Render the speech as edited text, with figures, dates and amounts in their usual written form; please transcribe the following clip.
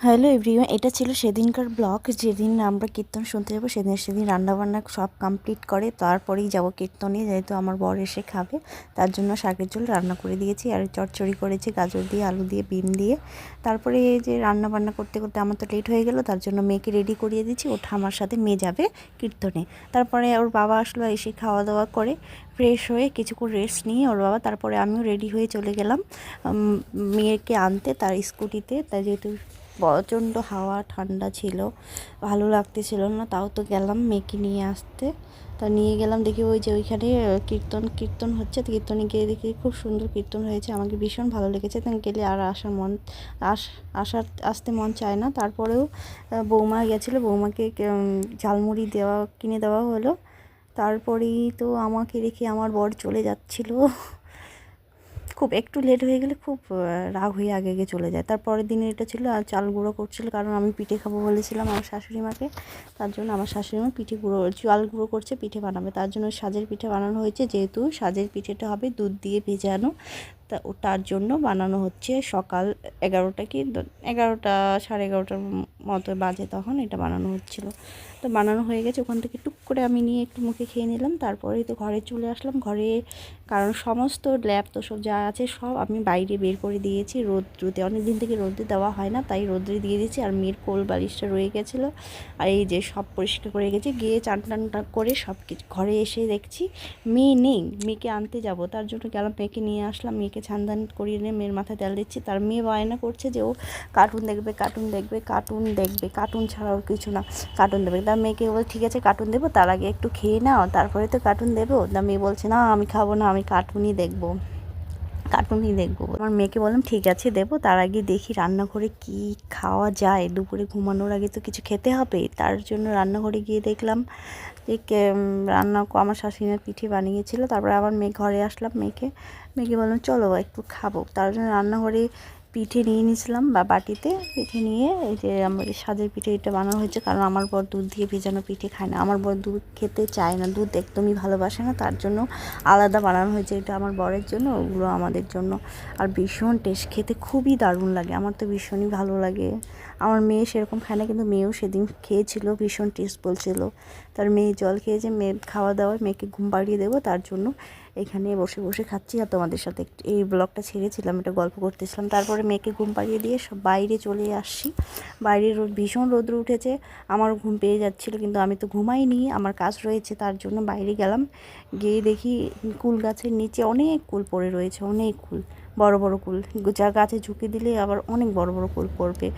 Hello everyone, এটা ছিল সেদিনকার ব্লগ। যেদিন আমরা কীর্তন শুনতে যাবো সেদিন রান্নাবান্না সব কমপ্লিট করে তারপরেই যাব কীর্তনে, যেহেতু আমার বর এসে খাবে। তার জন্য শাকের ঝোল রান্না করে দিয়েছি, আর চচ্চড়ি করেছি গাজর দিয়ে, আলু দিয়ে, বিন দিয়ে। তারপরে এই যে রান্নাবান্না করতে করতে আমার তো লেট হয়ে গেল, তার জন্য মেয়েকে রেডি করিয়ে দিচ্ছি। ওঠা আমার সাথে, মেয়ে যাবে কীর্তনে। তারপরে ওর বাবা আসলো, এসে খাওয়া দাওয়া করে ফ্রেশ হয়ে কিছুক্ষণ রেস্ট নিয়ে ওর বাবা, তারপরে আমিও রেডি হয়ে চলে গেলাম মেয়েকে আনতে তার স্কুটিতে। তাই যেহেতু প্রচণ্ড হাওয়া, ঠান্ডা ছিল, ভালো লাগতেছিল না, তাও তো গেলাম মেয়েকে নিয়ে আসতে। তা নিয়ে গেলাম, দেখি ওই যে ওইখানে কীর্তন হচ্ছে। তো কীর্তনে গিয়ে দেখি খুব সুন্দর কীর্তন হয়েছে, আমাকে ভীষণ ভালো লেগেছে। তো গেলে আর আসতে মন চায় না। তারপরেও বৌমা গেছিলো, বৌমাকে ঝালমুড়ি কিনে দেওয়া হলো। তারপরেই তো আমাকে রেখে আমার বর চলে যাচ্ছিলো। খুব একটু লেট হয়ে গেলে খুব রাগ হয়ে আগে আগে চলে যায়। তারপরের দিনে এটা ছিল, আর চাল গুঁড়ো করছিল, কারণ আমি পিঠে খাবো বলেছিলাম আমার শাশুড়ি মাকে। তার জন্য আমার শাশুড়ি মা চাল গুঁড়ো করছে, পিঠে বানাবে। তার জন্য সাজের পিঠে বানানো হয়েছে, যেহেতু সাজের পিঠেটা হবে দুধ দিয়ে ভেজানো। তার জন্য বানানো হচ্ছে। সকাল 11টা 11:30 মতো বাজে, তখন এটা বানানো হচ্ছিলো। তো বানানো হয়ে গেছে, ওখান থেকে টুক করে আমি নিয়ে একটু মুখে খেয়ে নিলাম। তারপরেই তো ঘরে চলে আসলাম। ঘরে কারণ সমস্ত ল্যাপ তো সব যা আছে সব আমি বাইরে বের করে দিয়েছি রোদ্রুতে। অনেক দিন থেকে রোদ্রে দেওয়া হয় না, তাই রোদ্রে দিয়ে দিয়েছি। আর মেয়ের কোল বালিশটা রয়ে গেছিলো, আর এই যে সব পরিষ্কার করে গেছি। গিয়ে চান করে সব কিছু ঘরে এসে দেখছি মেয়ে নেই। মেয়েকে আনতে যাব, তার জন্য গেলাম, মেয়েকে নিয়ে আসলাম। মেয়েকে ছানদান করিয়ে নিয়ে মেয়ের মাথায় তেল দিচ্ছি। তার মেয়ে বায়না করছে যে ও কার্টুন দেখবে, কার্টুন ছাড়া ওর কিছু না, কার্টুন দেবে। তার মেয়েকে বলে ঠিক আছে কার্টুন দেবো, তার আগে একটু খেয়ে নাও, তারপরে তো কার্টুন দেবো। তার মেয়ে বলছে না আমি খাবো না, আমি কার্টুনই দেখবো। আমার মেয়েকে বললাম ঠিক আছে দেবো, তার আগে দেখি রান্নাঘরে কি খাওয়া যায়। দুপুরে ঘুমানোর আগে তো কিছু খেতে হবে, তার জন্য রান্নাঘরে গিয়ে দেখলাম যে আমার শাশুড়ির পিঠে বানিয়েছিল। তারপরে আবার ঘরে আসলাম, মেয়েকে বললাম চলো একটু খাবো। তার জন্য রান্নাঘরে পিঠে নিয়ে নিয়েছিলাম বাটিতে। পিঠে নিয়ে এই যে আমাদের সাজের পিঠে এটা বানানো হয়েছে, কারণ আমার বর দুধ দিয়ে ভেজানো পিঠে খায় না। আমার বর দুধ খেতে চায় না, দুধ একদমই ভালোবাসে না, তার জন্য আলাদা বানানো হয়েছে। এটা আমার বরের জন্য, ওগুলো আমাদের জন্য। আর ভীষণ টেস্ট, খেতে খুবই দারুণ লাগে, আমার তো ভীষণই ভালো লাগে। আমার মেয়ে সেরকম খায় না, কিন্তু মেয়েও সেদিন খেয়েছিল, ভীষণ টেস্ট বলছিল। তার মেয়ে জল খেয়েছে, মেয়ে খাওয়া দাওয়ায় মেয়েকে ঘুম পাড়িয়ে দেবো, তার জন্য এখানে বসে বসে খাচ্ছি। আর তোমাদের সাথে এই ব্লগটা ছেড়েছিলাম, এটা গল্প করতেছিলাম। তারপরে মেয়েকে ঘুম পাড়িয়ে দিয়ে সব বাইরে চলে আসছি। বাইরে ভীষণ রৌদ্র উঠেছে, আমার ঘুম পেয়ে যাচ্ছিলো, কিন্তু আমি তো ঘুমাইনি, আমার কাজ রয়েছে। তার জন্য বাইরে গেলাম, গিয়ে দেখি কুল গাছের নিচে অনেক কুল পড়ে রয়েছে, অনেক কুল, বড় বড় কুল, যা গাছে ঝুঁকি দিলে আবার অনেক বড় বড় কুল পড়বে।